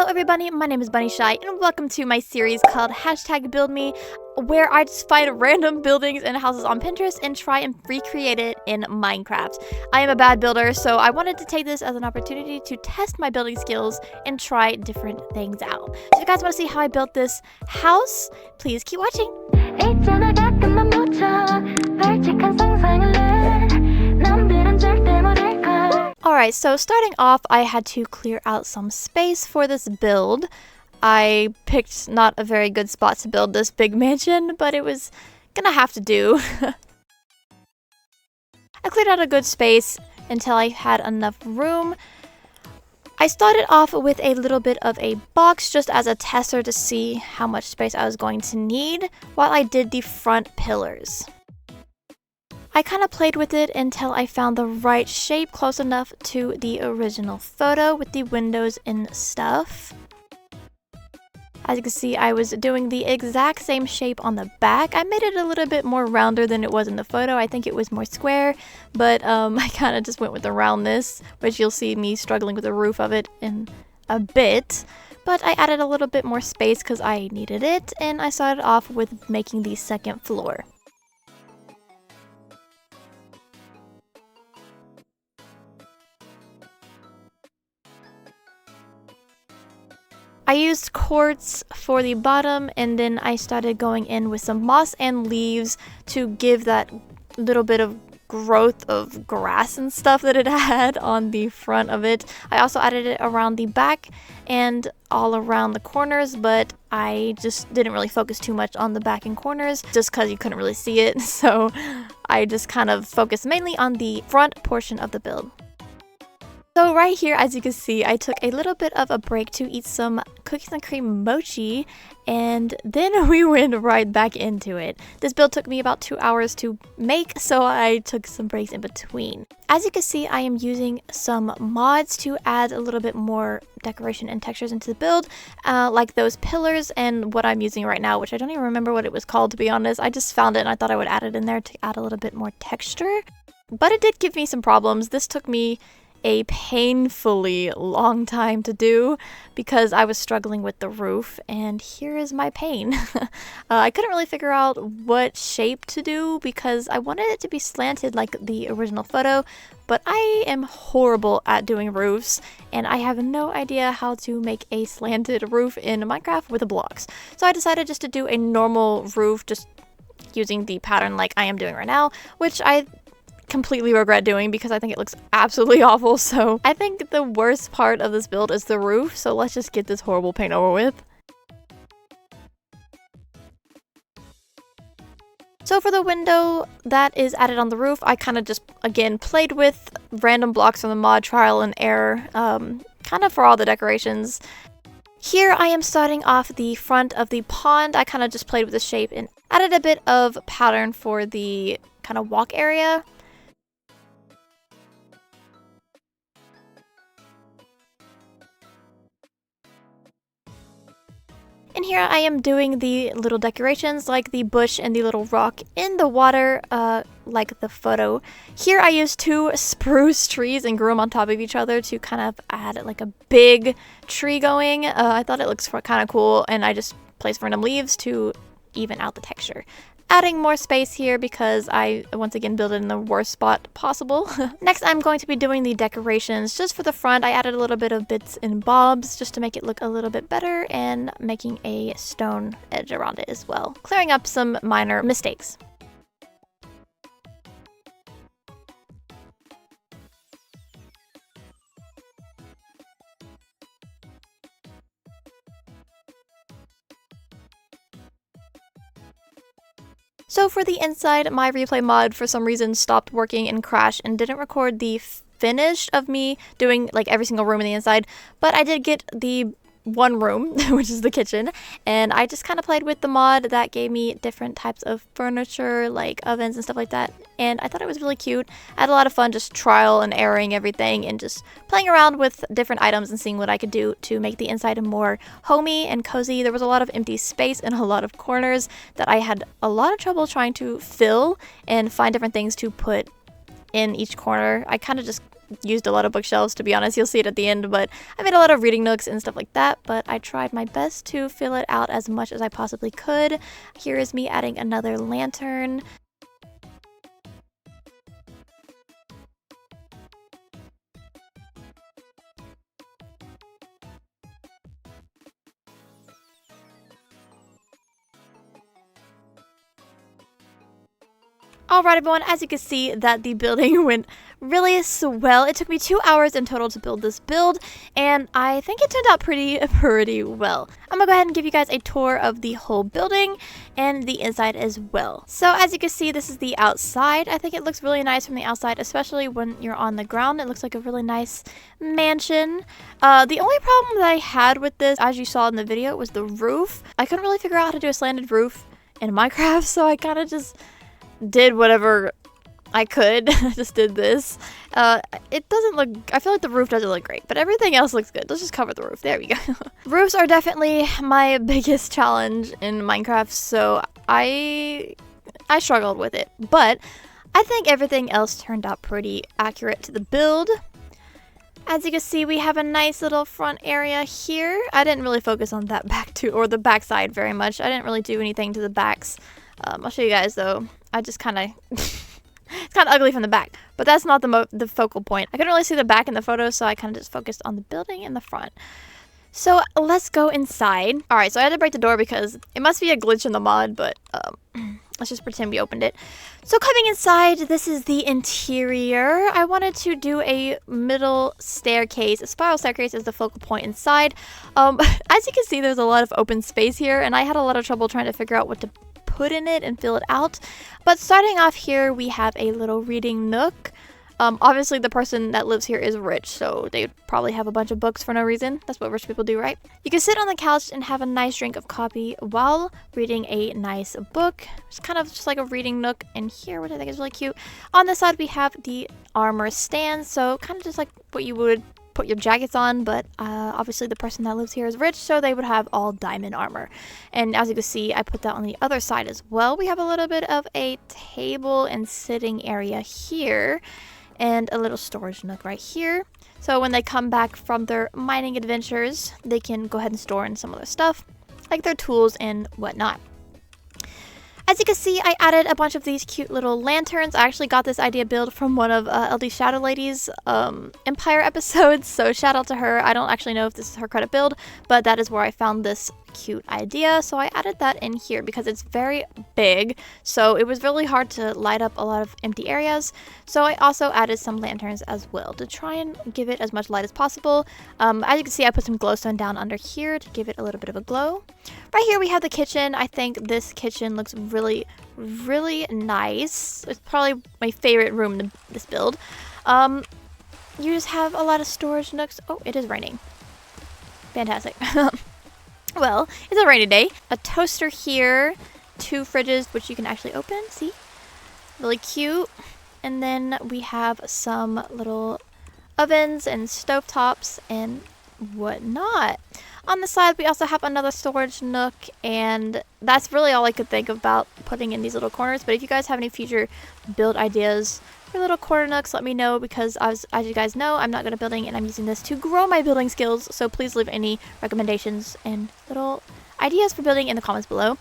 everybody, my name is bunnishyy and welcome to my series called #BuildMe, where I just find random buildings and houses on Pinterest and try and recreate it in Minecraft. I am a bad builder, so I wanted to take this as an opportunity to test my building skills and try different things out. So if you guys want to see how I built this house, please keep watching. Alright, so starting off, I had to clear out some space for this build. I picked not a very good spot to build this big mansion, but it was gonna have to do. I cleared out a good space until I had enough room. I started off with a little bit of a box just as a tester to see how much space I was going to need while I did the front pillars. I kind of played with it until I found the right shape close enough to the original photo with the windows and stuff. As you can see, I was doing the exact same shape on the back. I made it a little bit more rounder than it was in the photo. I think it was more square, but I kind of just went with the roundness, which you'll see me struggling with the roof of it in a bit. But I added a little bit more space because I needed it, and I started off with making the second floor. I used quartz for the bottom, and then I started going in with some moss and leaves to give that little bit of growth of grass and stuff that it had on the front of it. I also added it around the back and all around the corners, but I just didn't really focus too much on the back and corners just because you couldn't really see it. So I just kind of focused mainly on the front portion of the build. So right here, as you can see, I took a little bit of a break to eat some cookies and cream mochi, and then we went right back into it. This build took me about 2 hours to make, so I took some breaks in between. As you can see, I am using some mods to add a little bit more decoration and textures into the build, like those pillars and what I'm using right now, which I don't even remember what it was called, to be honest. I just found it and I thought I would add it in there to add a little bit more texture. But it did give me some problems. This took me a painfully long time to do because I was struggling with the roof, and here is my pain. I couldn't really figure out what shape to do because I wanted it to be slanted like the original photo, but I am horrible at doing roofs and I have no idea how to make a slanted roof in Minecraft with the blocks. So I decided just to do a normal roof just using the pattern like I am doing right now, which I completely regret doing because I think it looks absolutely awful. So I think the worst part of this build is the roof, so let's just get this horrible paint over with. So for the window that is added on the roof, I kind of just again played with random blocks from the mod trial and error, kind of for all the decorations. Here I am starting off the front of the pond. I kind of just played with the shape and added a bit of pattern for the kind of walk area. And here I am doing the little decorations like the bush and the little rock in the water, like the photo. Here I used 2 spruce trees and grew them on top of each other to kind of add like a big tree going. I thought it looks kind of cool, and I just placed random leaves to even out the texture. Adding more space here because I once again built it in the worst spot possible. Next, I'm going to be doing the decorations just for the front. I added a little bit of bits and bobs just to make it look a little bit better, and making a stone edge around it as well, clearing up some minor mistakes. So for the inside, my replay mod for some reason stopped working and crashed and didn't record the finish of me doing like every single room in the inside, but I did get the one room, which is the kitchen, and I just kind of played with the mod that gave me different types of furniture like ovens and stuff like that, and I thought it was really cute. I had a lot of fun just trial and erroring everything and just playing around with different items and seeing what I could do to make the inside more homey and cozy. There was a lot of empty space and a lot of corners that I had a lot of trouble trying to fill and find different things to put in each corner. I kind of just used a lot of bookshelves, to be honest. You'll see it at the end, but I made a lot of reading nooks and stuff like that, but I tried my best to fill it out as much as I possibly could. Here is me adding another lantern. Alright everyone, as you can see that the building went really swell. It took me 2 hours in total to build this build, and I think it turned out pretty well. I'm gonna go ahead and give you guys a tour of the whole building and the inside as well. So as you can see, this is the outside. I think it looks really nice from the outside, especially when you're on the ground. It looks like a really nice mansion. The only problem that I had with this, as you saw in the video, was the roof. I couldn't really figure out how to do a slanted roof in Minecraft, so I kind of just did whatever I could. I just did this. It doesn't look, I feel like the roof doesn't look great, but everything else looks good. Let's just cover the roof. There we go. Roofs are definitely my biggest challenge in Minecraft, so I struggled with it, but I think everything else turned out pretty accurate to the build. As you can see, we have a nice little front area here. I didn't really focus on that back too, or the back side very much. I didn't really do anything to the backs. I'll show you guys though. I just kind of it's kind of ugly from the back, but that's not the focal point. I couldn't really see the back in the photos, so I kind of just focused on the building in the front. So let's go inside. All right, so I had to break the door because it must be a glitch in the mod, but let's just pretend we opened it. So coming inside, this is the interior. I wanted to do a middle staircase. A spiral staircase is the focal point inside. As you can see, there's a lot of open space here, and I had a lot of trouble trying to figure out what to put in it and fill it out. But starting off here, we have a little reading nook. Obviously the person that lives here is rich, so they probably have a bunch of books for no reason. That's what rich people do, right? You can sit on the couch and have a nice drink of coffee while reading a nice book. It's kind of just like a reading nook. And here, which I think is really cute, on this side we have the armor stand, so kind of just like what you would put your jackets on, but obviously the person that lives here is rich, so they would have all diamond armor. And as you can see, I put that on the other side as well. We have a little bit of a table and sitting area here, and a little storage nook right here. So when they come back from their mining adventures, they can go ahead and store in some of their stuff, like their tools and whatnot. As you can see, I added a bunch of these cute little lanterns. I actually got this idea build from one of LD Shadow Lady's Empire episodes, so shout out to her. I don't actually know if this is her credit build, but that is where I found this cute idea, so I added that in here because it's very big, so it was really hard to light up a lot of empty areas. So I also added some lanterns as well to try and give it as much light as possible. As you can see, I put some glowstone down under here to give it a little bit of a glow. Right here we have the kitchen. I think this kitchen looks really nice. It's probably my favorite room in this build. You just have a lot of storage nooks. Oh, it is raining. Fantastic. Well, it's a rainy day. A toaster here, 2 fridges, which you can actually open, see? Really cute. And then we have some little ovens and stovetops and whatnot. On the side, we also have another storage nook, and that's really all I could think about putting in these little corners. But if you guys have any future build ideas for little corner nooks, let me know, because as you guys know, I'm not good at building and I'm using this to grow my building skills. So please leave any recommendations and little ideas for building in the comments below.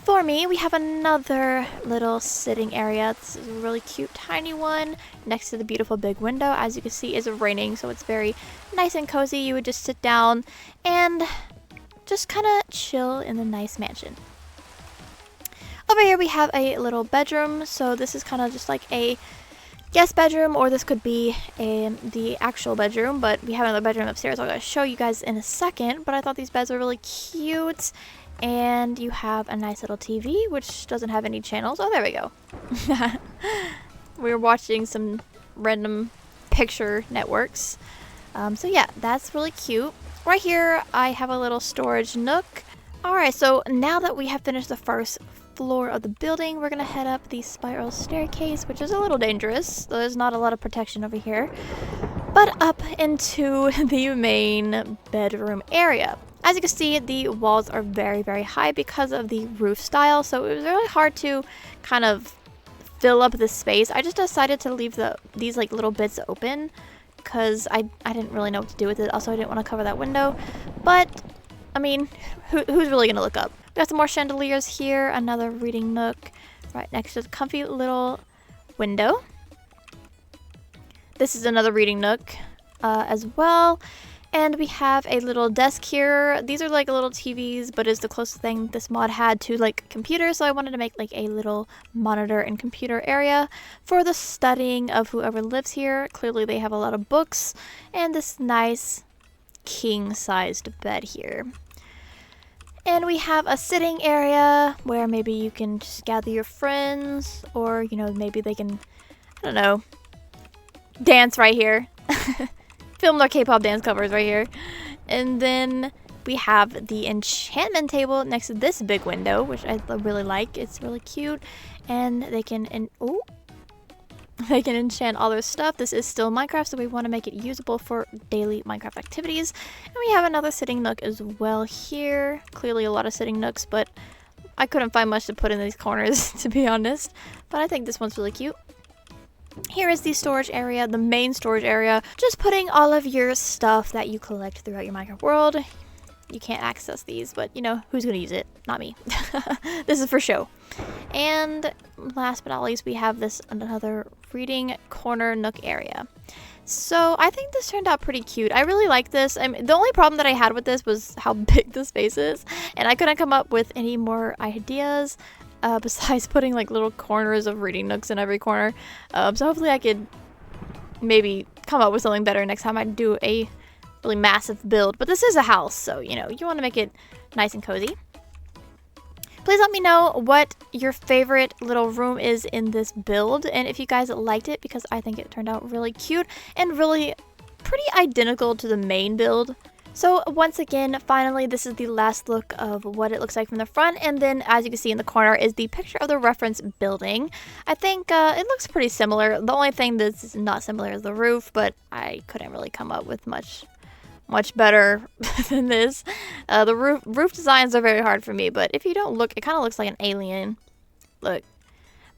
For me, we have another little sitting area. This is a really cute tiny one next to the beautiful big window. As you can see, it's raining, so it's very nice and cozy. You would just sit down and just kind of chill in the nice mansion. Over here we have a little bedroom, so this is kind of just like a guest bedroom, or this could be the actual bedroom, but we have another bedroom upstairs I'm going to show you guys in a second. But I thought these beds are really cute. And you have a nice little TV, which doesn't have any channels. Oh, there we go. We're watching some random picture networks. So yeah, that's really cute. Right here, I have a little storage nook. Alright, so now that we have finished the first floor of the building, we're going to head up the spiral staircase, which is a little dangerous. There's not a lot of protection over here. But up into the main bedroom area. As you can see, the walls are very high because of the roof style, so it was really hard to kind of fill up this space. I just decided to leave these like little bits open because I didn't really know what to do with it. Also, I didn't want to cover that window. But, I mean, who's really going to look up? We got some more chandeliers here. Another reading nook right next to the comfy little window. This is another reading nook as well. And we have a little desk here. These are like little TVs, but it's the closest thing this mod had to like computers. So I wanted to make like a little monitor and computer area for the studying of whoever lives here. Clearly they have a lot of books and this nice king-sized bed here. And we have a sitting area where maybe you can just gather your friends, or you know, maybe they can, I don't know, dance right here. Film their K-pop dance covers right here. And then we have the enchantment table next to this big window, which I really like. It's really cute. And they can enchant all their stuff. This is still Minecraft, so we want to make it usable for daily Minecraft activities. And we have another sitting nook as well here. Clearly a lot of sitting nooks, but I couldn't find much to put in these corners, to be honest. But I think this one's really cute. Here is the storage area, the main storage area. Just putting all of your stuff that you collect throughout your Minecraft world. You can't access these, but you know, who's going to use it? Not me. This is for show. And last but not least, we have this another reading corner nook area. So I think this turned out pretty cute. I really like this. I mean, the only problem that I had with this was how big the space is. And I couldn't come up with any more ideas. Besides putting like little corners of reading nooks in every corner. So hopefully I could maybe come up with something better next time I do a really massive build. But this is a house, so you know, you want to make it nice and cozy. Please let me know what your favorite little room is in this build, and if you guys liked it, because I think it turned out really cute and really pretty identical to the main build. So once again, finally, this is the last look of what it looks like from the front, and then as you can see in the corner is the picture of the reference building. I think it looks pretty similar. The only thing that's not similar is the roof, but I couldn't really come up with much better than this. The roof designs are very hard for me, but if you don't look, it kind of looks like an alien. Look.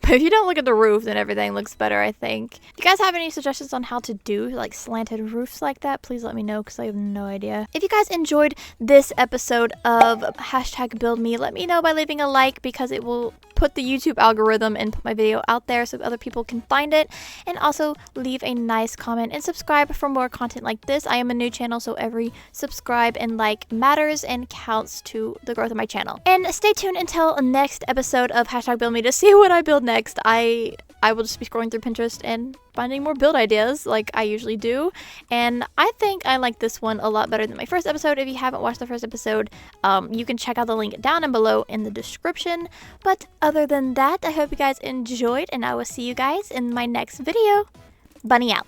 But if you don't look at the roof, then everything looks better, I think. If you guys have any suggestions on how to do like slanted roofs like that, please let me know, because I have no idea. If you guys enjoyed this episode of #BuildMe, let me know by leaving a like, because it will put the YouTube algorithm and put my video out there so other people can find it. And also leave a nice comment and subscribe for more content like this. I am a new channel, so every subscribe and like matters and counts to the growth of my channel. And stay tuned until next episode of #BuildMe to see what I build next. I will just be scrolling through Pinterest and finding more build ideas like I usually do. And I think I like this one a lot better than my first episode. If you haven't watched the first episode, you can check out the link down and below in the description. But other than that, I hope you guys enjoyed, and I will see you guys in my next video. Bunny out.